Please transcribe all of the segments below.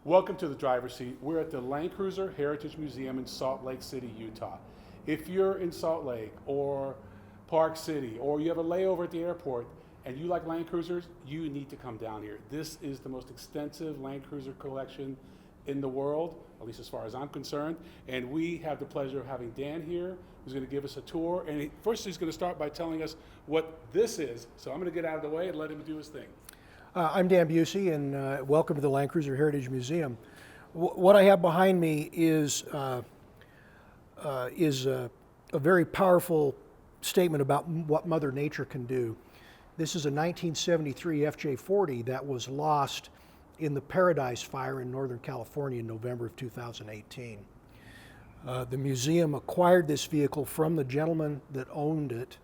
Welcome to the driver's seat. We're at the Land Cruiser Heritage Museum in Salt Lake City, Utah. If you're in Salt Lake or Park City, or you have a layover at the airport and you like Land Cruisers, you need to come down here. This is the most extensive Land Cruiser collection in the world, at least as far as I'm concerned. And we have the pleasure of having Dan here, who's going to give us a tour. And first he's going to start by telling us what this is. So I'm going to get out of the way and let him do his thing. I'm Dan Busey, and welcome to the Land Cruiser Heritage Museum. What I have behind me is a very powerful statement about what Mother Nature can do. This is a 1973 FJ40 that was lost in the Paradise Fire in Northern California in November of 2018. The museum acquired this vehicle from the gentleman that owned it,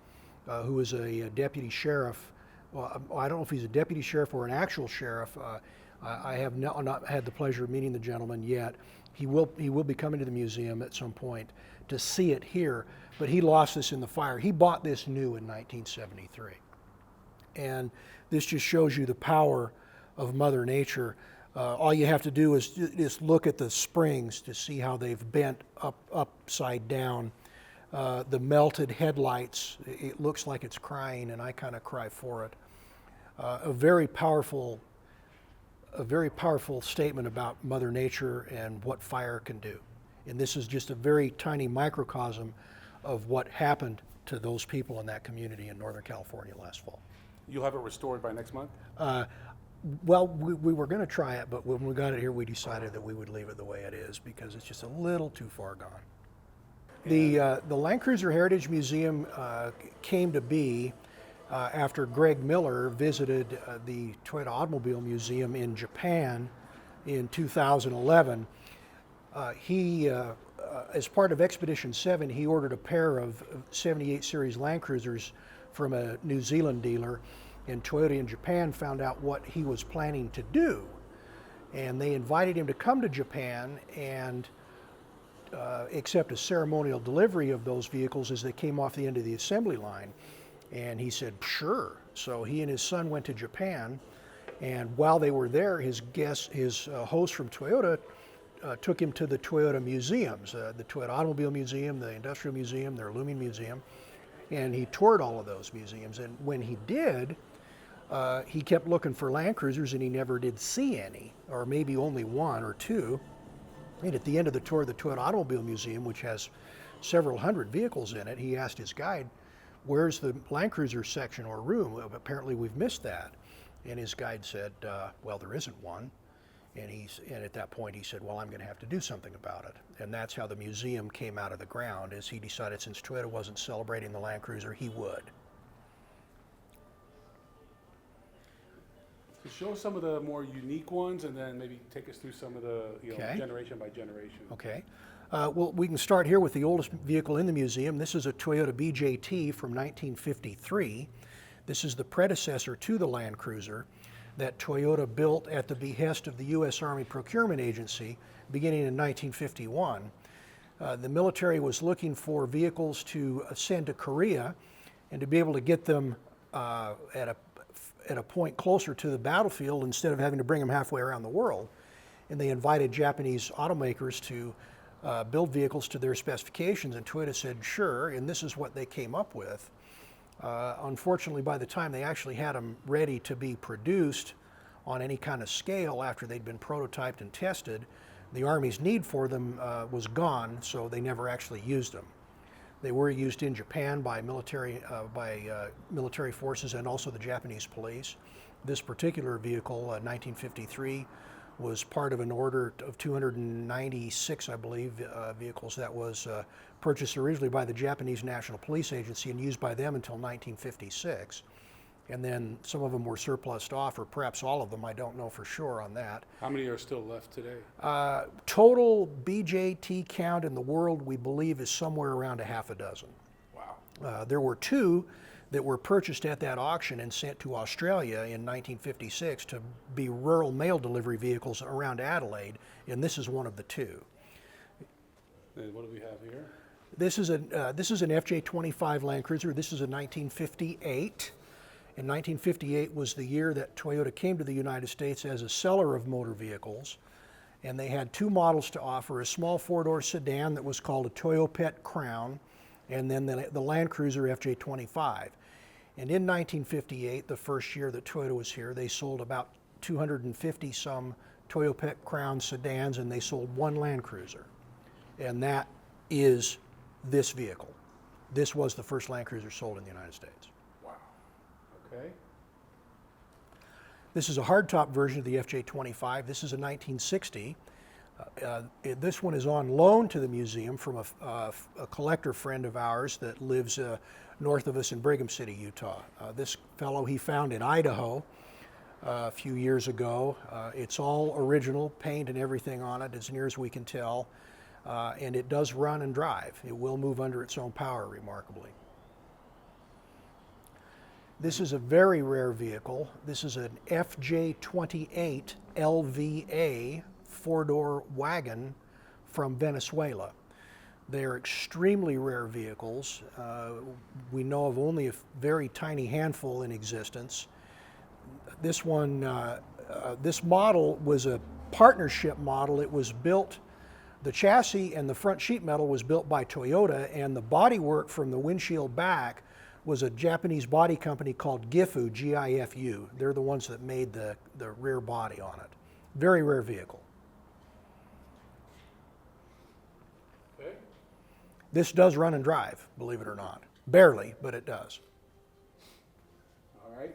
who was a deputy sheriff. Well, I don't know if he's a deputy sheriff or an actual sheriff. I have not had the pleasure of meeting the gentleman yet. He will be coming to the museum at some point to see it here, but he lost this in the fire. He bought this new in 1973. And this just shows you the power of Mother Nature. All you have to do is just look at the springs to see how they've bent upside down. The melted headlights, it looks like it's crying, and I kind of cry for it. A very powerful statement about Mother Nature and what fire can do. And this is just a very tiny microcosm of what happened to those people in that community in Northern California last fall. You'll have it restored by next month? Well, we were going to try it, but when we got it here, we decided that we would leave it the way it is because it's just a little too far gone. The Land Cruiser Heritage Museum came to be after Greg Miller visited the Toyota Automobile Museum in Japan in 2011. As part of Expedition 7, he ordered a pair of 78 series Land Cruisers from a New Zealand dealer, and Toyota in Japan found out what he was planning to do. And they invited him to come to Japan and accept a ceremonial delivery of those vehicles as they came off the end of the assembly line. And he said, sure. So he and his son went to Japan, and while they were there, his host from Toyota took him to the Toyota museums, the Toyota Automobile Museum, the Industrial Museum, their Aluminum Museum, and he toured all of those museums. And when he did, he kept looking for Land Cruisers, and he never did see any, or maybe only one or two. And at the end of the tour of the Toyota Automobile Museum, which has several hundred vehicles in it, he asked his guide, where's the Land Cruiser section or room? Well, apparently we've missed that. And his guide said, well, there isn't one. And at that point he said, well, I'm going to have to do something about it. And that's how the museum came out of the ground, is he decided since Toyota wasn't celebrating the Land Cruiser, he would. So show some of the more unique ones, and then maybe take us through some of the Okay. generation by generation. Okay. Well, we can start here with the oldest vehicle in the museum. This is a Toyota BJT from 1953. This is the predecessor to the Land Cruiser that Toyota built at the behest of the U.S. Army Procurement Agency beginning in 1951. The military was looking for vehicles to send to Korea and to be able to get them at a point closer to the battlefield instead of having to bring them halfway around the world. And they invited Japanese automakers to build vehicles to their specifications, and Toyota said sure, and this is what they came up with. Unfortunately, by the time they actually had them ready to be produced on any kind of scale after they'd been prototyped and tested, the Army's need for them was gone, so they never actually used them. They were used in Japan by military forces and also the Japanese police. This particular vehicle, 1953, was part of an order of 296, I believe, vehicles that was purchased originally by the Japanese National Police Agency and used by them until 1956. And then some of them were surplused off, or perhaps all of them, I don't know for sure on that. How many are still left today? Total BJT count in the world, we believe, is somewhere around a half a dozen. Wow. There were two that were purchased at that auction and sent to Australia in 1956 to be rural mail delivery vehicles around Adelaide, and this is one of the two. And what do we have here? This is an FJ25 Land Cruiser. This is a 1958. In 1958 was the year that Toyota came to the United States as a seller of motor vehicles, and they had two models to offer: a small four-door sedan that was called a Toyopet Crown, and then the Land Cruiser FJ25. And in 1958, the first year that Toyota was here, they sold about 250 some Toyopet Crown sedans, and they sold one Land Cruiser. And that is this vehicle. This was the first Land Cruiser sold in the United States. Wow. Okay. This is a hardtop version of the FJ25. This is a 1960. This one is on loan to the museum from a collector friend of ours that lives north of us in Brigham City, Utah. This fellow he found in Idaho a few years ago. It's all original, paint and everything on it, as near as we can tell. And it does run and drive. It will move under its own power, remarkably. This is a very rare vehicle. This is an FJ28 LVA four-door wagon from Venezuela. They're extremely rare vehicles. We know of only a very tiny handful in existence. This one, this model was a partnership model. It was built, the chassis and the front sheet metal was built by Toyota, and the bodywork from the windshield back was a Japanese body company called Gifu, G-I-F-U. They're the ones that made the rear body on it. Very rare vehicle. Okay. This does run and drive, believe it or not. Barely, but it does. All right.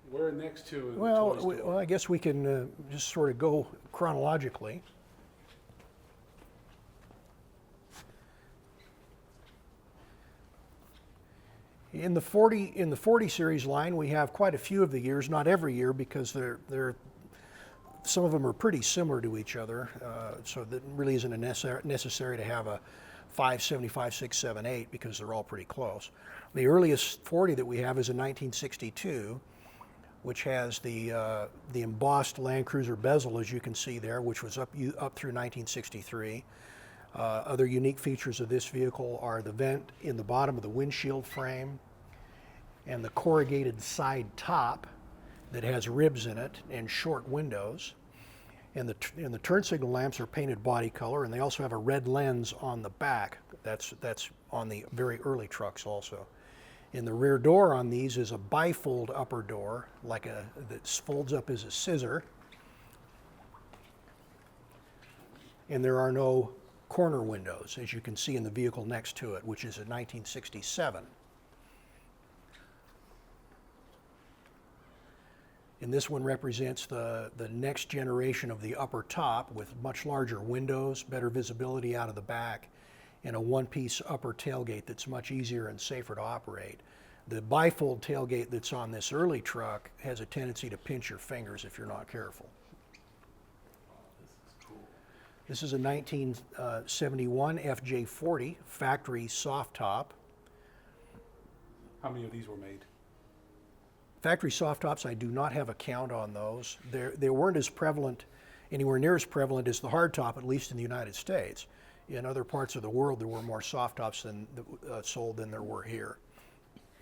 Where next to in the Well, toy store? well, I guess we can just sort of go chronologically. In the 40 series line, we have quite a few of the years, not every year, because some of them are pretty similar to each other, so that really isn't necessary to have a 5, 75, 6, 7, 8, because they're all pretty close. The earliest 40 that we have is in 1962, which has the embossed Land Cruiser bezel, as you can see there, which was up through 1963. Other unique features of this vehicle are the vent in the bottom of the windshield frame and the corrugated side top that has ribs in it and short windows. And the turn signal lamps are painted body color, and they also have a red lens on the back. That's on the very early trucks also. In the rear door on these is a bifold upper door, that folds up as a scissor. And there are no corner windows, as you can see in the vehicle next to it, which is a 1967. And this one represents the next generation of the upper top with much larger windows, better visibility out of the back, and a one-piece upper tailgate that's much easier and safer to operate. The bifold tailgate that's on this early truck has a tendency to pinch your fingers if you're not careful. This is a 1971 FJ40 factory soft top. How many of these were made? Factory soft tops, I do not have a count on those. They weren't as prevalent, anywhere near as prevalent as the hard top, at least in the United States. In other parts of the world, there were more soft tops sold than there were here.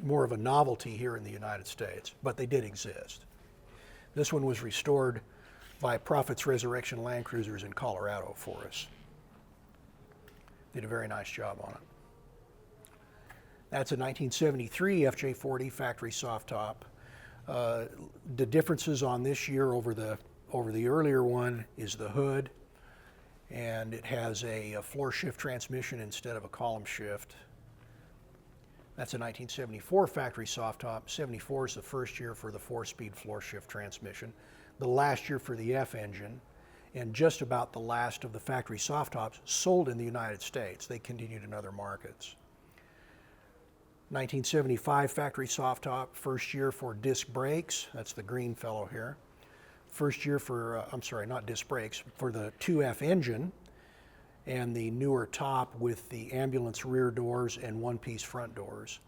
More of a novelty here in the United States, but they did exist. This one was restored by Prophet's Resurrection Land Cruisers in Colorado for us. Did a very nice job on it. That's a 1973 FJ40 factory soft top. The differences on this year over the earlier one is the hood, and it has a floor shift transmission instead of a column shift. That's a 1974 factory soft top. 74 is the first year for the 4-speed floor shift transmission, the last year for the F engine, and just about the last of the factory soft tops sold in the United States. They continued in other markets. 1975 factory soft top, first year for disc brakes. That's the green fellow here. First year for, I'm sorry, not disc brakes, for the 2F engine, and the newer top with the ambulance rear doors and one-piece front doors.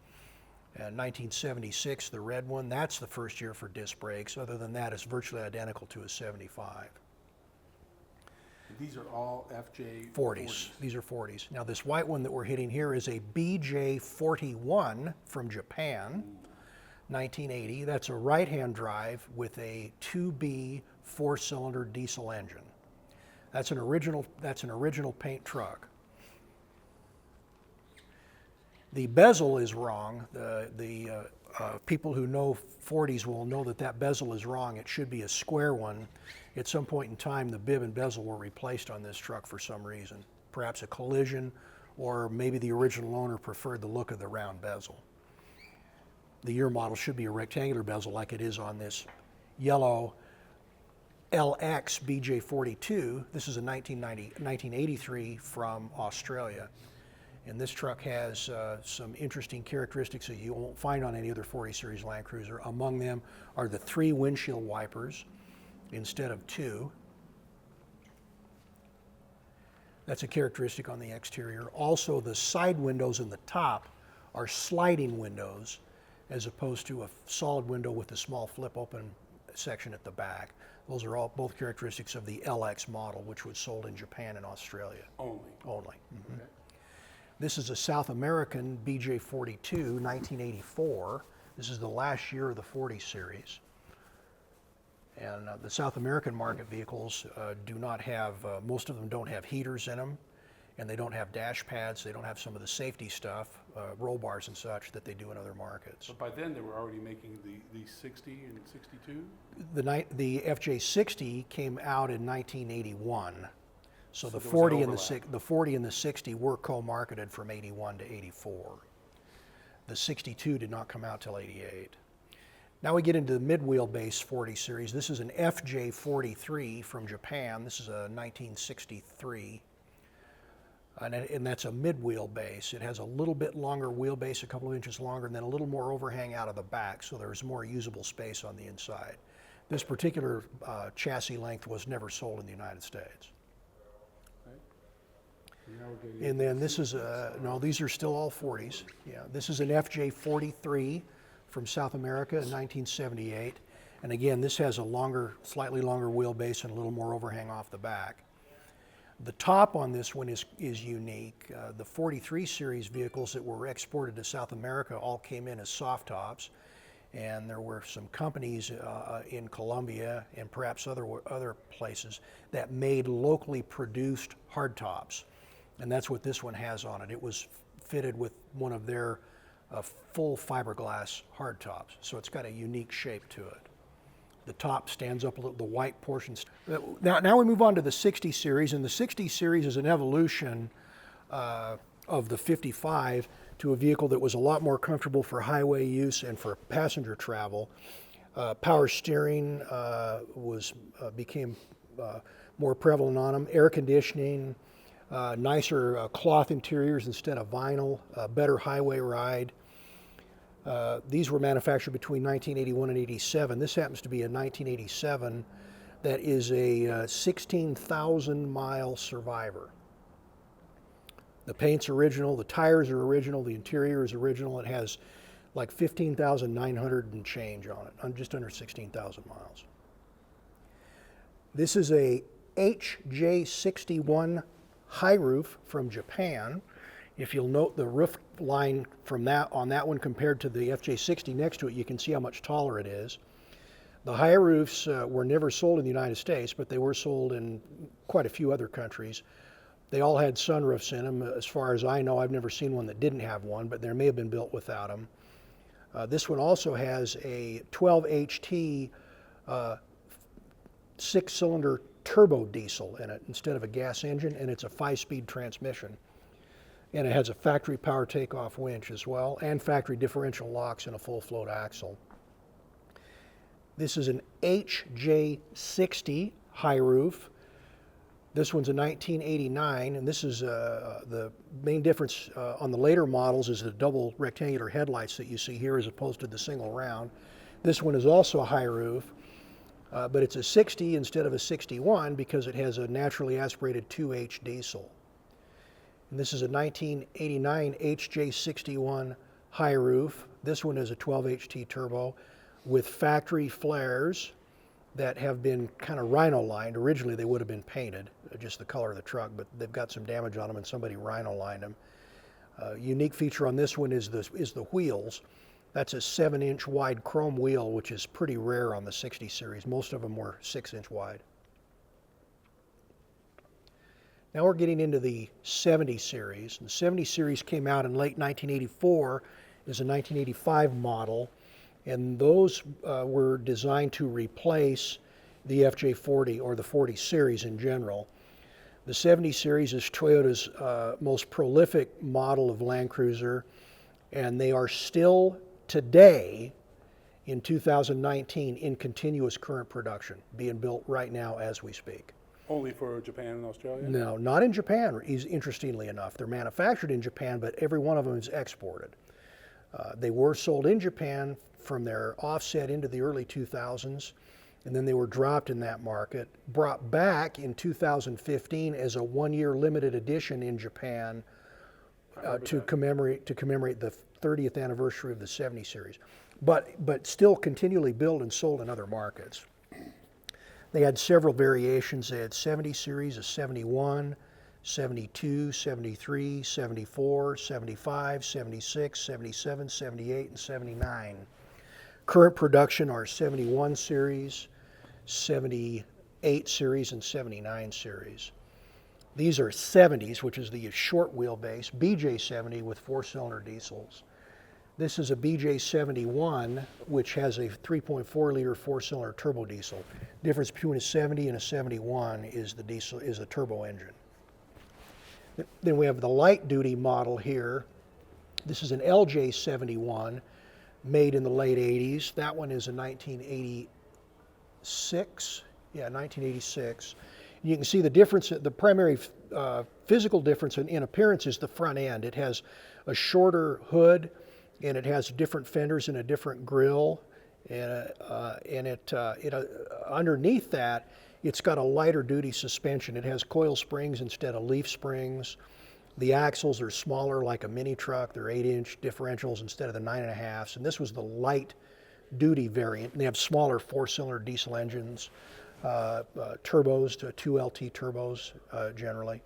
And 1976, the red one, that's the first year for disc brakes. Other than that, it's virtually identical to a 75. These are all FJ 40s. These are 40s. Now this white one that we're hitting here is a BJ41 from Japan, 1980. That's a right-hand drive with a 2B 4-cylinder diesel engine. That's an original paint truck. The bezel is wrong. The people who know 40s will know that that bezel is wrong. It should be a square one. At some point in time, the bib and bezel were replaced on this truck for some reason. Perhaps a collision, or maybe the original owner preferred the look of the round bezel. The year model should be a rectangular bezel like it is on this yellow LX BJ42. This is a 1983 from Australia. And this truck has some interesting characteristics that you won't find on any other 40 Series Land Cruiser. Among them are the 3 windshield wipers instead of 2. That's a characteristic on the exterior. Also, the side windows in the top are sliding windows as opposed to a solid window with a small flip open section at the back. Those are all both characteristics of the LX model, which was sold in Japan and Australia. Only. Mm-hmm. Okay. This is a South American BJ42, 1984. This is the last year of the 40 series. And the South American market vehicles do not have, most of them don't have heaters in them, and they don't have dash pads. They don't have some of the safety stuff, roll bars and such, that they do in other markets. But by then they were already making the 60 and 62? The FJ60 came out in 1981. So the there was 40 an and overlap. the 40 and the 60 were co-marketed from 81 to 84. The 62 did not come out till 88. Now we get into the mid-wheelbase 40 series. This is an FJ43 from Japan. This is a 1963. And that's a mid-wheelbase. It has a little bit longer wheelbase, a couple of inches longer, and then a little more overhang out of the back, so there's more usable space on the inside. This particular chassis length was never sold in the United States. And then this is no, these are still all 40s. Yeah, this is an FJ43 from South America in 1978. And again, this has a longer, slightly longer wheelbase and a little more overhang off the back. The top on this one is unique. The 43 series vehicles that were exported to South America all came in as soft tops. And there were some companies in Colombia and perhaps other places that made locally produced hard tops. And that's what this one has on it. It was fitted with one of their full fiberglass hard tops. So it's got a unique shape to it. The top stands up a little, the white portions. Now we move on to the 60 series, and the 60 series is an evolution of the 55 to a vehicle that was a lot more comfortable for highway use and for passenger travel. Power steering became more prevalent on them. Air conditioning, nicer cloth interiors instead of vinyl, better highway ride. These were manufactured between 1981 and 87. This happens to be a 1987 that is a 16,000 mile survivor. The paint's original, the tires are original, the interior is original. It has like 15,900 and change on it, just under 16,000 miles. This is a HJ61 high roof from Japan. If you'll note the roof line from on that one compared to the FJ60 next to it, you can see how much taller it is. The high roofs were never sold in the United States, but they were sold in quite a few other countries. They all had sunroofs in them. As far as I know, I've never seen one that didn't have one, but there may have been built without them. This one also has a 12 HT 6-cylinder turbo diesel in it instead of a gas engine, and it's a 5-speed transmission. And it has a factory power takeoff winch as well, and factory differential locks and a full float axle. This is an HJ60 high roof. This one's a 1989, and this is the main difference on the later models is the double rectangular headlights that you see here as opposed to the single round. This one is also a high roof, but it's a 60 instead of a 61 because it has a naturally aspirated 2H diesel. And this is a 1989 HJ61 high roof. This one is a 12 HT turbo with factory flares, that have been kind of rhino lined. Originally they would have been painted, just the color of the truck, but they've got some damage on them and somebody rhino lined them. Unique feature on this one is the wheels. That's a 7-inch wide chrome wheel, which is pretty rare on the 60 series. Most of them were 6-inch wide. Now we're getting into the 70 series. The 70 series came out in late 1984. Is a 1985 model, and those were designed to replace the FJ40 or the 40 series in general. The 70 series is Toyota's most prolific model of Land Cruiser, and they are still today in 2019 in continuous current production, being built right now as we speak. Only for Japan and Australia? No, not in Japan, interestingly enough. They're manufactured in Japan, but every one of them is exported. They were sold in Japan from their offset into the early 2000s, and then they were dropped in that market, brought back in 2015 as a one-year limited edition in Japan to commemorate the 30th anniversary of the 70 series, but still continually built and sold in other markets. They had several variations. They had 70 series, a 71, 72, 73, 74, 75, 76, 77, 78, and 79. Current production are 71 series, 78 series, and 79 series. These are 70s, which is the short wheelbase, BJ70 with 4-cylinder diesels. This is a BJ71, which has a 3.4 liter 4-cylinder turbo diesel. Difference between a 70 and a 71 is the diesel is a turbo engine. Then we have the light duty model here. This is an LJ71 made in the late 80s. That one is a 1986. Yeah, 1986. You can see the difference, the primary physical difference in appearance is the front end. It has a shorter hood and it has different fenders and a different grille. And underneath that, it's got a lighter duty suspension. It has coil springs instead of leaf springs. The axles are smaller like a mini truck. They're 8-inch differentials instead of the 9.5s. And this was the light duty variant. And they have smaller 4-cylinder diesel engines, turbos to 2LT turbos generally.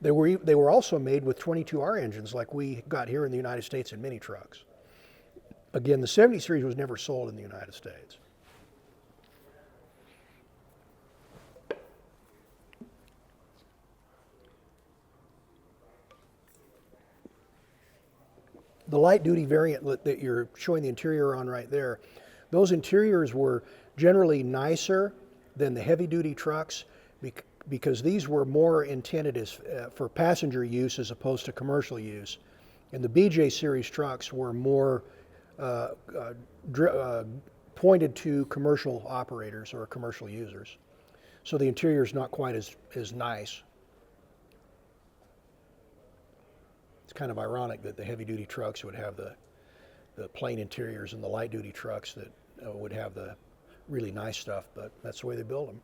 They were also made with 22R engines like we got here in the United States in mini trucks. Again, the 70 series was never sold in the United States. The light duty variant that you're showing the interior on right there, those interiors were generally nicer than the heavy duty trucks because these were more intended as for passenger use as opposed to commercial use. And the BJ series trucks were more pointed to commercial operators or commercial users. So the interior is not quite as nice. It's kind of ironic that the heavy-duty trucks would have the plain interiors and the light-duty trucks that would have the really nice stuff, but that's the way they build them.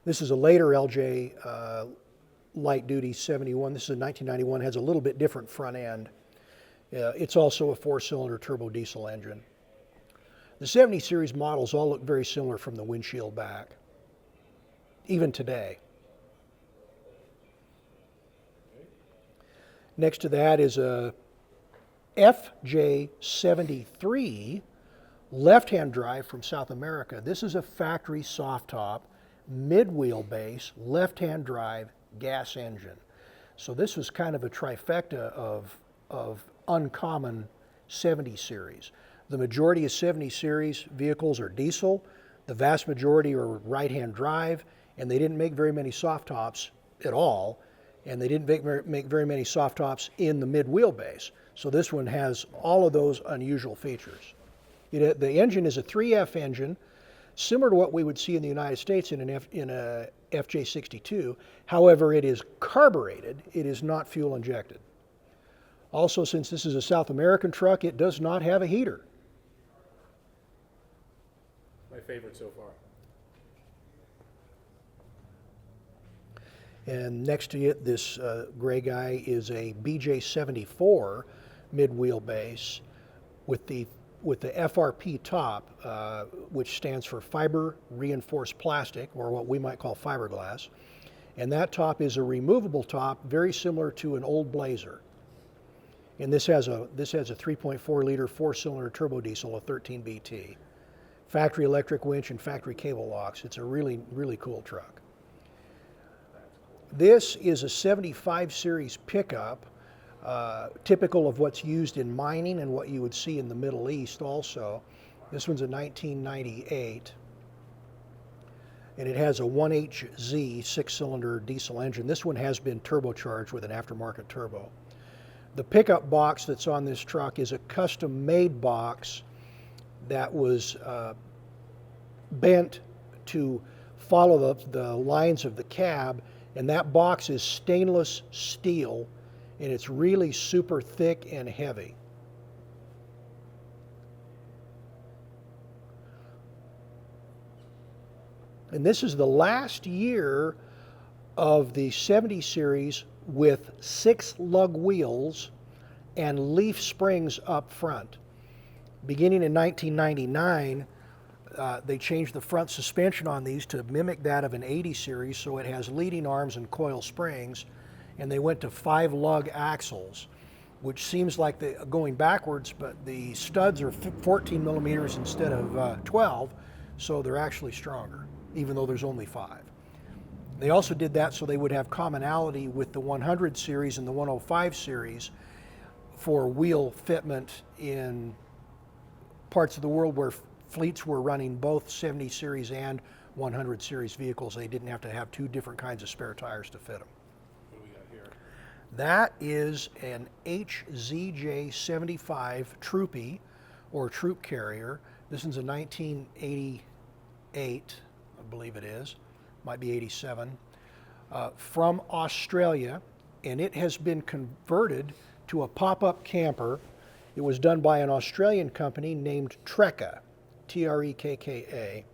This is a later LJ light-duty 71. This is a 1991, has a little bit different front end. It's also a 4-cylinder turbo diesel engine. The 70 series models all look very similar from the windshield back, even today. Next to that is a FJ73 left-hand drive from South America. This is a factory soft top, mid-wheelbase, left-hand drive gas engine. So this was kind of a trifecta of uncommon 70 series. The majority of 70 series vehicles are diesel. The vast majority are right-hand drive, and they didn't make very many soft tops at all. And they didn't make very many soft tops in the mid wheelbase. So this one has all of those unusual features. The engine is a 3F engine, similar to what we would see in the United States in a FJ62. However, it is carbureted. It is not fuel injected. Also, since this is a South American truck, it does not have a heater. My favorite so far. And next to it, this gray guy is a BJ74 mid-wheelbase with the with the FRP top, which stands for fiber reinforced plastic, or what we might call fiberglass. And that top is a removable top, very similar to an old Blazer. And this has a 3.4 liter 4-cylinder turbo diesel, a 13 BT. Factory electric winch and factory cable locks. It's a really, really cool truck. This is a 75 series pickup, typical of what's used in mining and what you would see in the Middle East also. This one's a 1998. And it has a 1HZ 6-cylinder diesel engine. This one has been turbocharged with an aftermarket turbo. The pickup box that's on this truck is a custom-made box that was bent to follow the lines of the cab, and that box is stainless steel, and it's really super thick and heavy. And this is the last year of the 70 series with 6 lug wheels and leaf springs up front. Beginning in 1999, they changed the front suspension on these to mimic that of an 80 series, so it has leading arms and coil springs, and they went to 5 lug axles, which seems like they're going backwards, but the studs are 14 millimeters instead of 12, so they're actually stronger, even though there's only 5. They also did that so they would have commonality with the 100 series and the 105 series for wheel fitment in parts of the world where fleets were running both 70 series and 100 series vehicles. They didn't have to have 2 different kinds of spare tires to fit them. What do we got here? That is an HZJ75 Troopy, or Troop Carrier. This one's a 1988, I believe it is. Might be 87, from Australia, and it has been converted to a pop-up camper. It was done by an Australian company named Trekka, Trekka.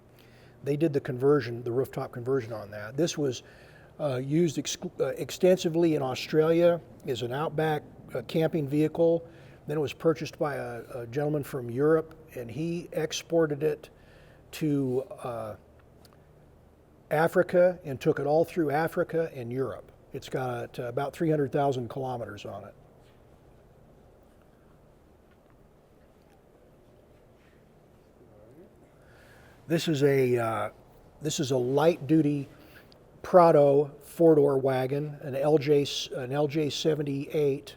They did the conversion, the rooftop conversion on that. This was used extensively in Australia as an outback camping vehicle. Then it was purchased by a gentleman from Europe, and he exported it to Africa and took it all through Africa and Europe. It's got about 300,000 kilometers on it. This is a light-duty Prado 4-door wagon, an LJ78.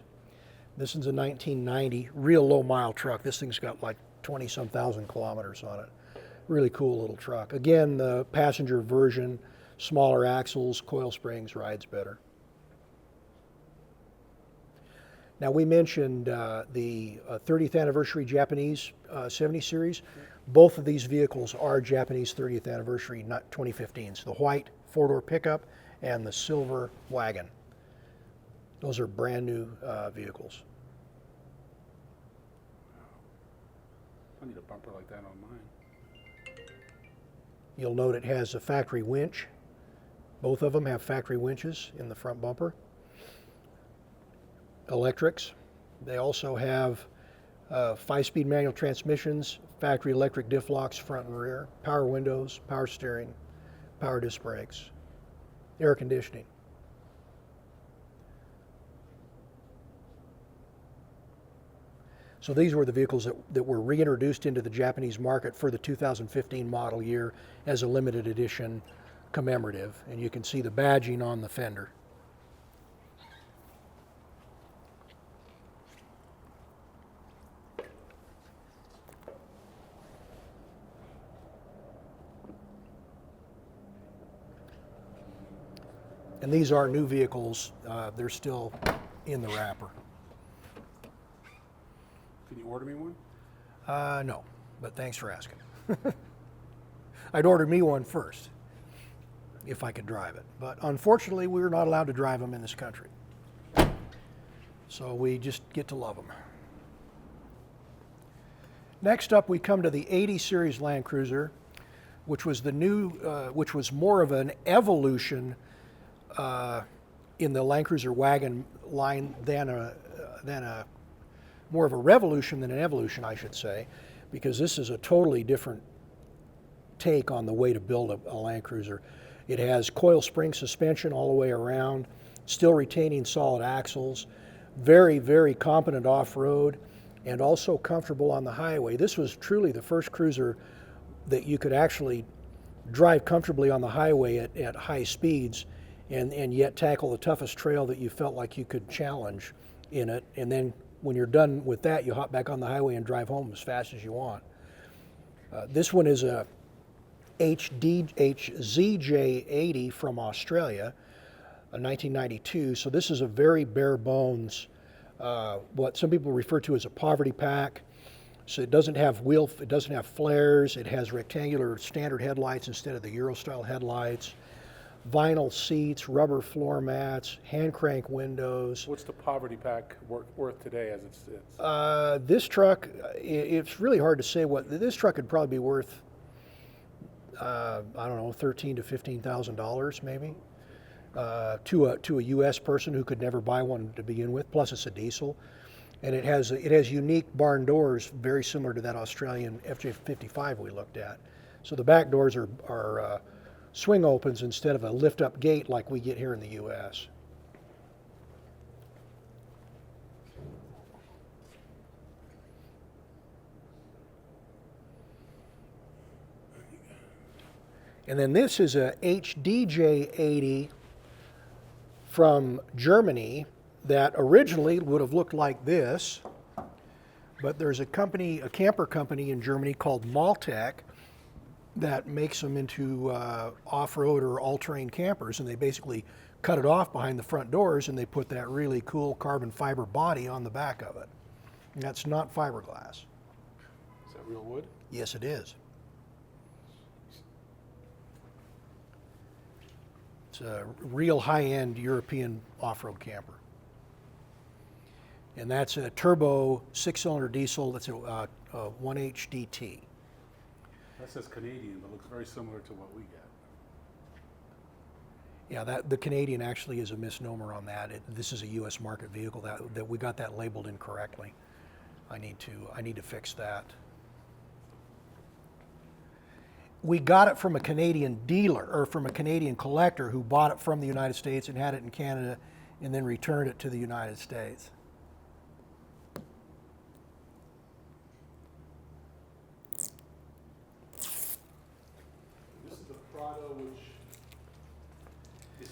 This one's a 1990, real low-mile truck. This thing's got like 20-some thousand kilometers on it. Really cool little truck. Again, the passenger version, smaller axles, coil springs, rides better. Now, we mentioned the 30th anniversary Japanese 70 series. Both of these vehicles are Japanese 30th anniversary 2015s. The white 4-door pickup and the silver wagon. Those are brand new vehicles. I need a bumper like that on mine. You'll note it has a factory winch. Both of them have factory winches in the front bumper. Electrics. They also have 5-speed manual transmissions, factory electric diff locks front and rear, power windows, power steering, power disc brakes, air conditioning. So these were the vehicles that were reintroduced into the Japanese market for the 2015 model year as a limited edition commemorative. And you can see the badging on the fender. And these are new vehicles. They're still in the wrapper. Can you order me one? No, but thanks for asking. I'd order me one first, if I could drive it. But unfortunately, we're not allowed to drive them in this country. So we just get to love them. Next up, we come to the 80 series Land Cruiser, which was the new, which was more of an evolution in the Land Cruiser wagon line than a more of a revolution than an evolution, I should say. because this is a totally different take on the way to build a Land Cruiser. It has coil spring suspension all the way around, still retaining solid axles, very, very competent off-road, and also comfortable on the highway. This was truly the first cruiser that you could actually drive comfortably on the highway at high speeds and yet tackle the toughest trail that you felt like you could challenge in it. And then when you're done with that, you hop back on the highway and drive home as fast as you want. This one is a HZJ80 from Australia, a 1992. So this is a very bare bones, what some people refer to as a poverty pack. So it doesn't have it doesn't have flares. It has rectangular standard headlights instead of the Euro style headlights. Vinyl seats, rubber floor mats, hand crank windows. What's the poverty pack worth today as it sits? This truck, it's really hard to say what this truck could probably be worth. I don't know, $13,000 to $15,000 maybe, to a U.S. person who could never buy one to begin with. Plus, it's a diesel, and it has unique barn doors, very similar to that Australian FJ55 we looked at. So the back doors are swing opens instead of a lift-up gate like we get here in the U.S. And then this is a HDJ80 from Germany that originally would have looked like this, but there's a camper company in Germany called Maltec that makes them into off-road or all-terrain campers, and they basically cut it off behind the front doors and they put that really cool carbon fiber body on the back of it. And that's not fiberglass. Is that real wood? Yes, it is. It's a real high-end European off-road camper. And that's a turbo 6-cylinder diesel. That's a 1HDT. That says Canadian, but looks very similar to what we get. Yeah, the Canadian actually is a misnomer on that. This is a U.S. market vehicle that we got that labeled incorrectly. I need to fix that. We got it from a Canadian dealer, or from a Canadian collector who bought it from the United States and had it in Canada and then returned it to the United States. This is the Prado, which is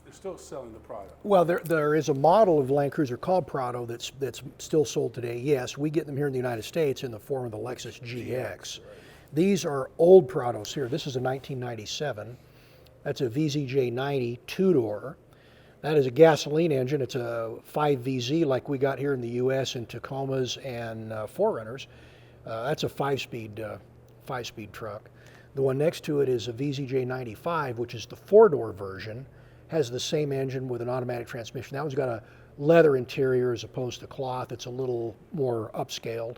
they're still selling the Prado. Well, there is a model of Land Cruiser called Prado that's still sold today. Yes, we get them here in the United States in the form of the Lexus GX. Right. These are old Prados here. This is a 1997. That's a VZJ90 two-door. That is a gasoline engine. It's a 5VZ like we got here in the U.S. in Tacomas and 4Runners. That's a five-speed truck. The one next to it is a VZJ95, which is the four-door version. Has the same engine with an automatic transmission. That one's got a leather interior as opposed to cloth. It's a little more upscaled.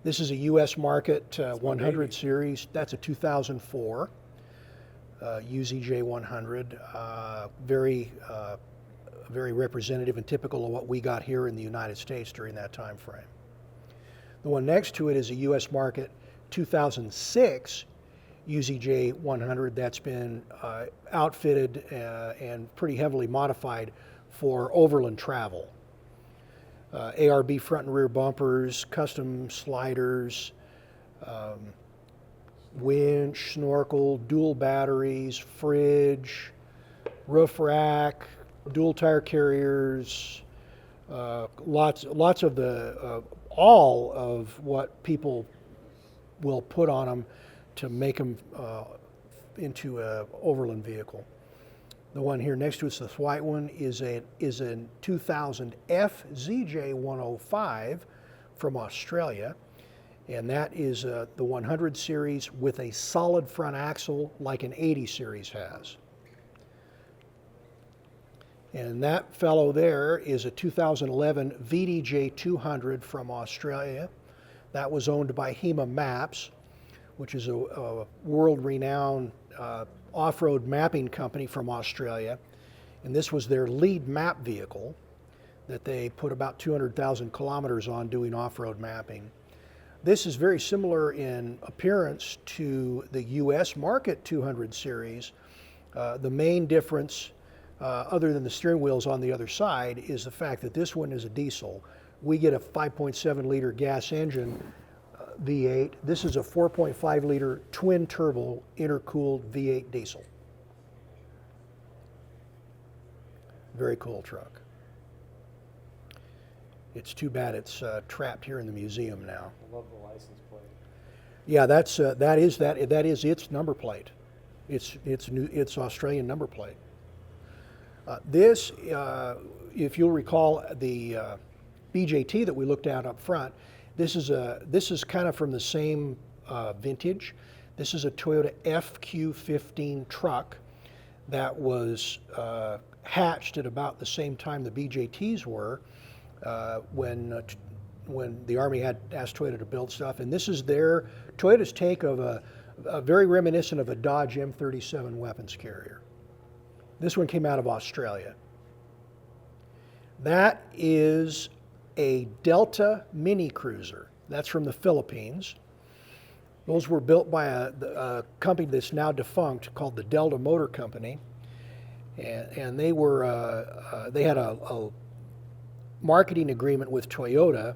This is a U.S. market 100 series. That's a 2004 UZJ 100. Very representative and typical of what we got here in the United States during that time frame. The one next to it is a U.S. market 2006 UZJ 100 that's been outfitted and pretty heavily modified for overland travel. ARB front and rear bumpers, custom sliders, winch, snorkel, dual batteries, fridge, roof rack, dual tire carriers, lots of the all of what people will put on them to make them into an overland vehicle. The one here next to it's the white one is a 2000 FZJ 105 from Australia, and that is the 100 series with a solid front axle like an 80 series has. And that fellow there is a 2011 VDJ 200 from Australia. That was owned by HEMA Maps, which is a world-renowned off-road mapping company from Australia. And this was their lead map vehicle. that they put about 200,000 kilometers on doing off-road mapping. This is very similar in appearance to the US Market 200 series. The main difference, other than the steering wheels on the other side, is the fact that this one is a diesel. We get a 5.7 liter gas engine V8. This is a 4.5 liter twin turbo intercooled V8 diesel. Very cool truck. It's too bad it's trapped here in the museum now. I love the license plate. Yeah, that is its number plate. It's Australian number plate. This, if you'll recall, the BJT that we looked at up front. This is kind of from the same vintage. This is a Toyota FQ15 truck that was hatched at about the same time the BJTs were, when the Army had asked Toyota to build stuff. And this is Toyota's take of a very reminiscent of a Dodge M37 weapons carrier. This one came out of Australia. That is a Delta Mini Cruiser. That's from the Philippines. Those were built by a company that's now defunct called the Delta Motor Company. And they had a marketing agreement with Toyota,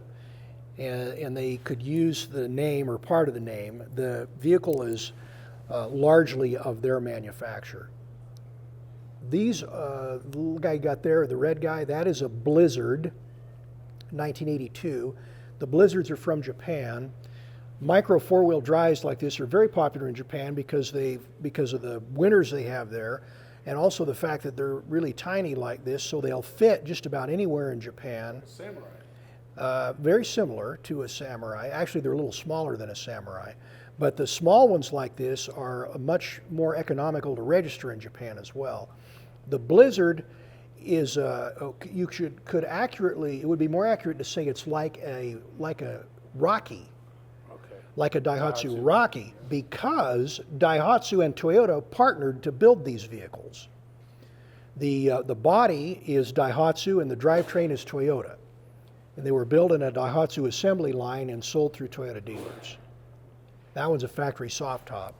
and they could use the name or part of the name. The vehicle is largely of their manufacture. These, the little guy you got there, the red guy, that is a Blizzard, 1982. The Blizzards are from Japan. Micro four-wheel drives like this are very popular in Japan because of the winters they have there, and also the fact that they're really tiny like this, so they'll fit just about anywhere in Japan. Samurai. Very similar to a Samurai. Actually, they're a little smaller than a Samurai. But the small ones like this are much more economical to register in Japan as well. The Blizzard is, it would be more accurate to say it's like a Rocky. Like a Daihatsu Rocky, because Daihatsu and Toyota partnered to build these vehicles. The body is Daihatsu and the drivetrain is Toyota. And they were built in a Daihatsu assembly line and sold through Toyota dealers. That one's a factory soft top,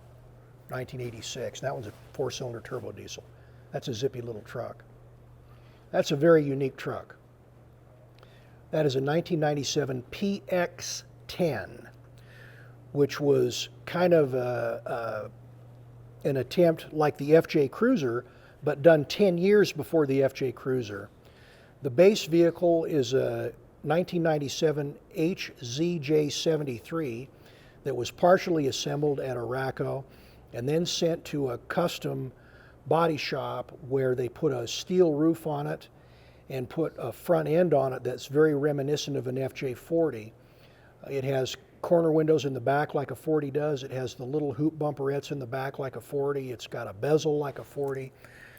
1986. That one's a 4-cylinder turbo diesel. That's a zippy little truck. That's a very unique truck. That is a 1997 PX10. Which was kind of an attempt like the FJ Cruiser, but done 10 years before the FJ Cruiser. The base vehicle is a 1997 HZJ73 that was partially assembled at Araco and then sent to a custom body shop where they put a steel roof on it and put a front end on it that's very reminiscent of an FJ40. It has corner windows in the back like a 40 does. It has the little hoop bumperettes in the back like a 40. It's got a bezel like a 40.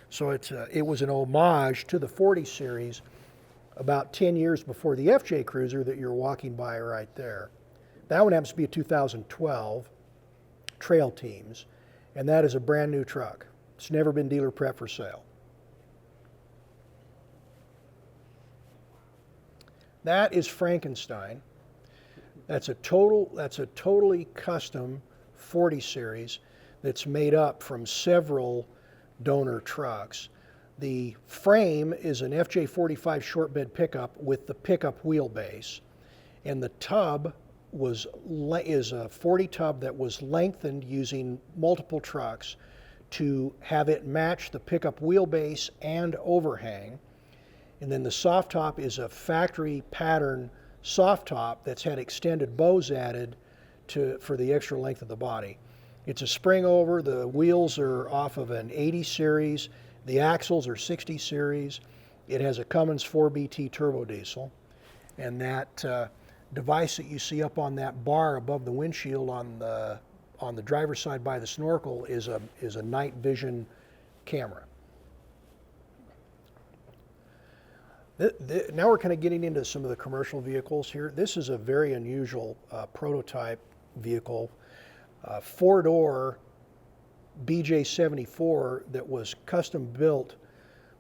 So it was an homage to the 40 series about 10 years before the FJ Cruiser that you're walking by right there. That one happens to be a 2012 Trail Teams, and that is a brand new truck. It's never been dealer prep for sale. That is Frankenstein. That's a totally custom 40 series that's made up from several donor trucks. The frame is an FJ45 short bed pickup with the pickup wheelbase, and the tub is a 40 tub that was lengthened using multiple trucks to have it match the pickup wheelbase and overhang. And then the soft top is a factory pattern soft top that's had extended bows added for the extra length of the body. It's a spring over. The wheels are off of an 80 series. The axles are 60 series. It has a Cummins 4BT turbo diesel. And that device that you see up on that bar above the windshield on the driver's side by the snorkel is a night vision camera. Now we're kind of getting into some of the commercial vehicles here. This is a very unusual prototype vehicle, four-door BJ74 that was custom built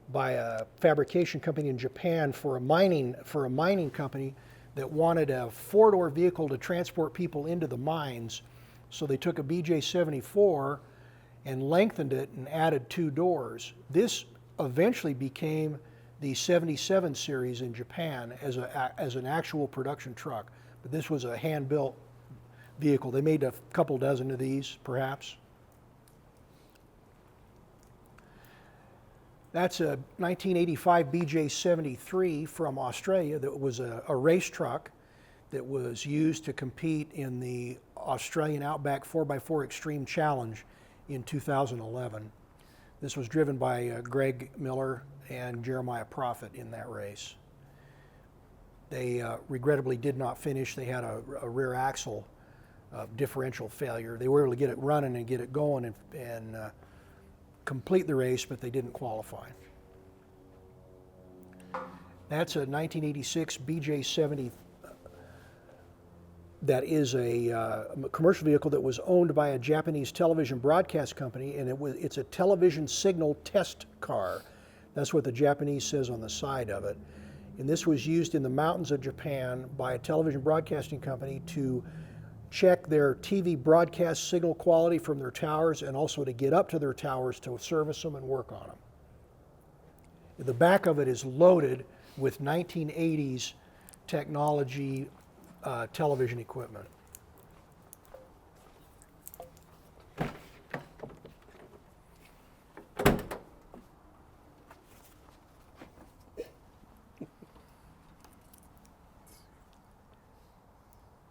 by a fabrication company in Japan for a mining company that wanted a four-door vehicle to transport people into the mines. So they took a BJ-74 and lengthened it and added two doors. This eventually became the 77 series in Japan as an actual production truck. But this was a hand-built vehicle. They made a couple dozen of these, perhaps. That's a 1985 BJ-73 from Australia that was a race truck that was used to compete in the Australian Outback 4x4 Extreme Challenge in 2011. This was driven by Greg Miller and Jeremiah Prophet in that race. They regrettably did not finish. They had a rear axle differential failure. They were able to get it running and get it going and complete the race, but they didn't qualify. That's a 1986 BJ-70 that is a commercial vehicle that was owned by a Japanese television broadcast company, and it's a television signal test car. That's what the Japanese says on the side of it. And this was used in the mountains of Japan by a television broadcasting company to check their TV broadcast signal quality from their towers, and also to get up to their towers to service them and work on them. The back of it is loaded with 1980s technology television equipment.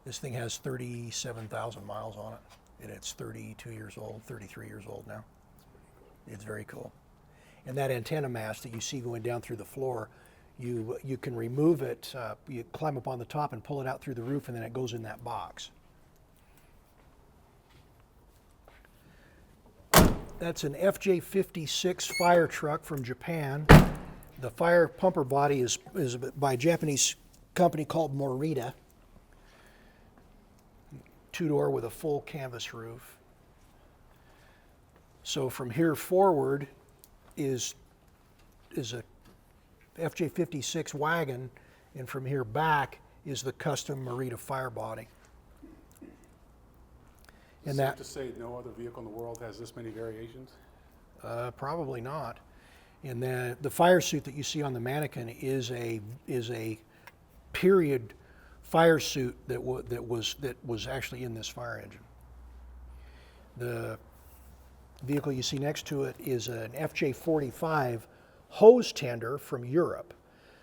This thing has 37,000 miles on it, and it's 32 years old, 33 years old now. It's very cool. And that antenna mast that you see going down through the floor, you can remove it, you climb up on the top and pull it out through the roof, and then it goes in that box. That's an FJ56 Firetruck from Japan. The fire pumper body is by a Japanese company called Morita. Two-door with a full canvas roof. So from here forward is a FJ56 wagon, and from here back is the custom Morita fire body. And safe to say no other vehicle in the world has this many variations? Probably not. And the fire suit that you see on the mannequin is a period fire suit that was actually in this fire engine. The vehicle you see next to it is an FJ45 hose tender from Europe.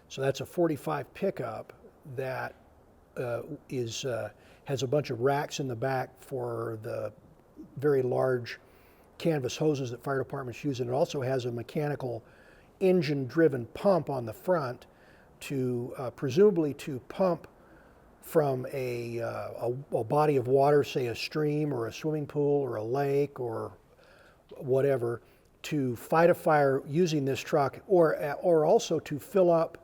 So that's a 45 pickup that has a bunch of racks in the back for the very large canvas hoses that fire departments use, and it also has a mechanical engine-driven pump on the front to presumably to pump from a body of water, say a stream or a swimming pool or a lake or whatever, to fight a fire using this truck, or also to fill up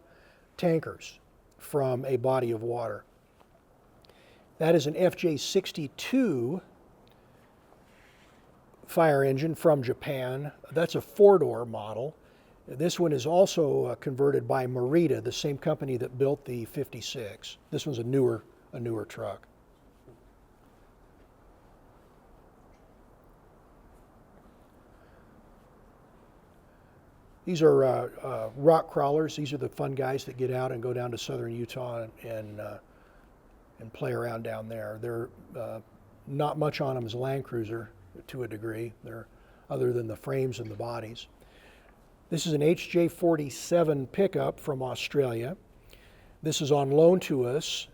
tankers from a body of water. That is an FJ62 fire engine from Japan. That's a four-door model. This one is also converted by Morita, the same company that built the 56. This one's a newer truck. These are rock crawlers. These are the fun guys that get out and go down to southern Utah and play around down there. They're not much on them as a Land Cruiser to a degree. They're other than the frames and the bodies. This is an HJ47 pickup from Australia. This is on loan to us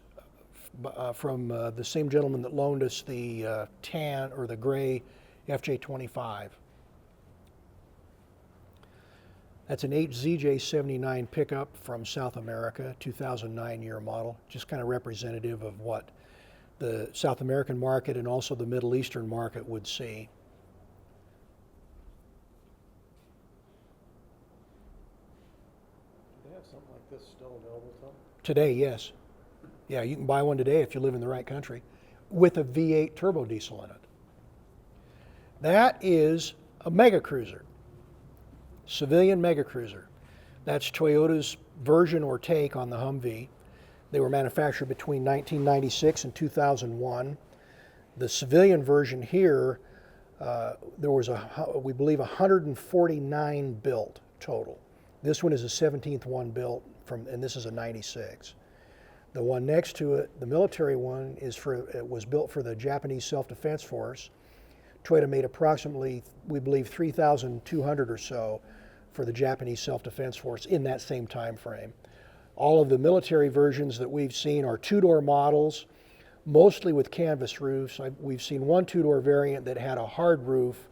from the same gentleman that loaned us the tan or the gray FJ25. That's an HZJ79 pickup from South America, 2009 year model, just kind of representative of what the South American market and also the Middle Eastern market would see. Do they have something like this still available to them? Today, yes. Yeah, you can buy one today if you live in the right country with a V8 turbo diesel in it. That is a mega cruiser, civilian mega cruiser. That's Toyota's version or take on the Humvee. They were manufactured between 1996 and 2001. The civilian version here, there was, we believe, 149 built total. This one is the 17th one built, and this is a 96. The one next to it, the military one, it was built for the Japanese Self-Defense Force. Toyota made approximately, we believe, 3,200 or so for the Japanese Self-Defense Force in that same time frame. All of the military versions that we've seen are two-door models, mostly with canvas roofs. We've seen one two-door variant that had a hard roof,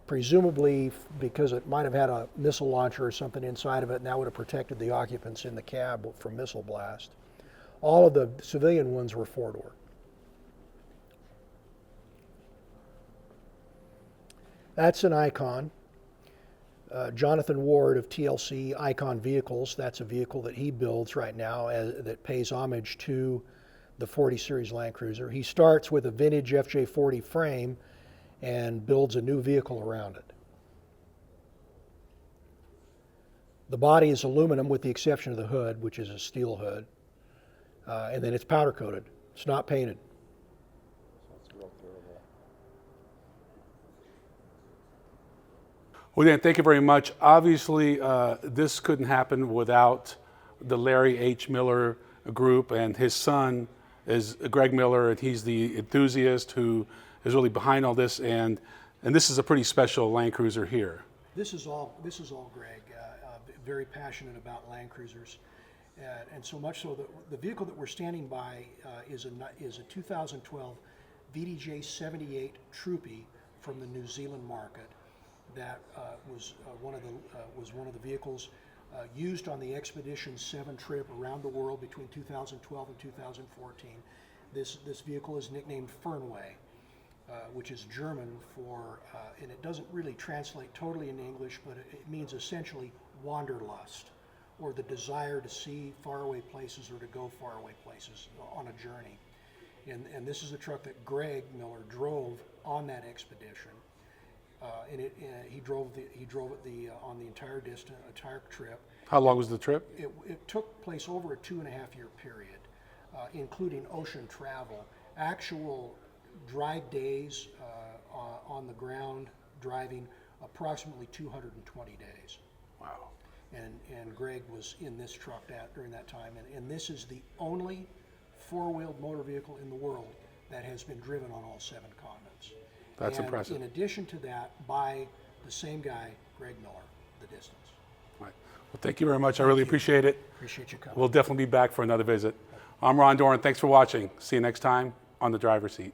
presumably because it might have had a missile launcher or something inside of it, and that would have protected the occupants in the cab from missile blast. All of the civilian ones were four-door. That's an Icon. Jonathan Ward of TLC Icon Vehicles, that's a vehicle that he builds right now that pays homage to the 40 Series Land Cruiser. He starts with a vintage FJ40 frame and builds a new vehicle around it. The body is aluminum with the exception of the hood, which is a steel hood. And then it's powder coated. It's not painted. So it's real durable. Well, Dan, thank you very much. Obviously, this couldn't happen without the Larry H. Miller group, and his son is Greg Miller, and he's the enthusiast who is really behind all this. And this is a pretty special Land Cruiser here. This is all Greg. Very passionate about Land Cruisers. And so much so that the vehicle that we're standing by is a 2012 VDJ 78 Troopy from the New Zealand market. That was one of the vehicles used on the Expedition 7 trip around the world between 2012 and 2014. This vehicle is nicknamed Fernweh, which is German for, and it doesn't really translate totally into English, but it means essentially wanderlust, or the desire to see faraway places or to go faraway places on a journey. And this is a truck that Greg Miller drove on that expedition. He drove it on the entire trip. How long was the trip? It took place over a 2.5-year period, including ocean travel, actual drive days on the ground driving, approximately 220 days. Wow. And Greg was in this truck during that time, and this is the only four-wheeled motor vehicle in the world that has been driven on all 7 continents. That's and impressive. In addition to that, by the same guy, Greg Miller, the distance. Right. Well, thank you very much. I really appreciate it. Appreciate you coming. We'll definitely be back for another visit. I'm Ron Doran. Thanks for watching. See you next time on The Driver's Seat.